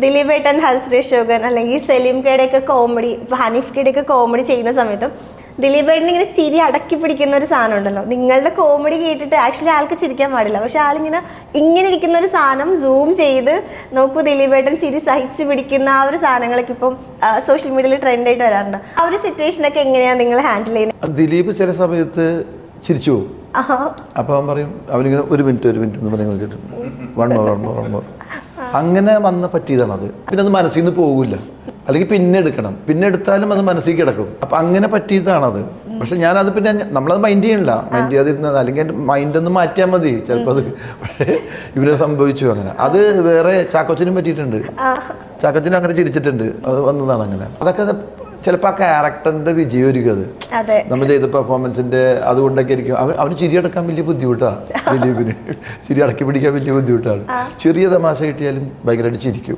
ദിലീപേട്ടൻ, ഹരിശ്രീ അശോകൻ അല്ലെങ്കിൽ Saleem കെയുടെയൊക്കെ comedy, Hanif കെയുടെയൊക്കെ comedy ചെയ്യുന്ന സമയത്തും ദിലീപേട്ടൻ ഇങ്ങനെ ചിരി അടക്കി പിടിക്കുന്ന ഒരു സാധനം ഉണ്ടല്ലോ. നിങ്ങളുടെ കോമഡി കേട്ടിട്ട് ആക്ച്വലി ആൾക്ക് ചിരിക്കാൻ പാടില്ല, പക്ഷെ ആളിങ്ങനെ ഇരിക്കുന്ന ഒരു സാധനം സൂം ചെയ്ത് നോക്കൂ, ദിലീപേട്ടൻ ചിരി സഹിച്ച് പിടിക്കുന്ന ആ ഒരു സാധനങ്ങളൊക്കെ ഇപ്പം സോഷ്യൽ മീഡിയയിൽ ട്രെൻഡ് ആയിട്ട് വരാറുണ്ട്. ആ ഒരു സിറ്റുവേഷനൊക്കെ എങ്ങനെയാണ് നിങ്ങൾ ഹാൻഡിൽ ചെയ്യുന്നത്? ദിലീപ് ചില സമയത്ത് ചിരിച്ചു പോകും. അപ്പോൾ അവൻ പറയും, അവനിങ്ങനെ ഒരു മിനിറ്റ് എന്ന് പറഞ്ഞു വെച്ചിട്ട് വൺ മോർ അങ്ങനെ പറ്റിയതാണത്. പിന്നെ അത് മനസ്സിൽ നിന്ന് പോകില്ല, അല്ലെങ്കിൽ പിന്നെ എടുക്കണം, പിന്നെ എടുത്താലും അത് മനസ്സിൽ കിടക്കും. അപ്പം അങ്ങനെ പറ്റിയതാണത്. പക്ഷെ ഞാനത് പിന്നെ നമ്മളത് മൈൻഡ് ചെയ്യണില്ല, മൈൻഡ് ചെയ്യാതിരുന്നത്, അല്ലെങ്കിൽ എൻ്റെ മൈൻഡൊന്ന് മാറ്റിയാൽ മതി ചിലപ്പോൾ അത്. പക്ഷേ ഇവരെ സംഭവിച്ചു അങ്ങനെ. അത് വേറെ ചാക്കോച്ചനും പറ്റിയിട്ടുണ്ട്. ചാക്കോച്ചനും അങ്ങനെ ചിരിച്ചിട്ടുണ്ട്, അത് വന്നതാണ് അങ്ങനെ. അതൊക്കെ ചിലപ്പോൾ ആ ക്യാരക്ടറിന്റെ വിജയൊരുക്കും. അത് നമ്മൾ ചെയ്ത പെർഫോമൻസിന്റെ അതുകൊണ്ടൊക്കെ ആയിരിക്കും. അവന് ചിരി അടക്കാൻ വലിയ ബുദ്ധിമുട്ടാണ്. ദിലീപിന് ചിരി അടക്കി പിടിക്കാൻ വലിയ ബുദ്ധിമുട്ടാണ്. ചെറിയ തമാശ കിട്ടിയാലും ഭയങ്കരമായിട്ട് ചിരിക്കും.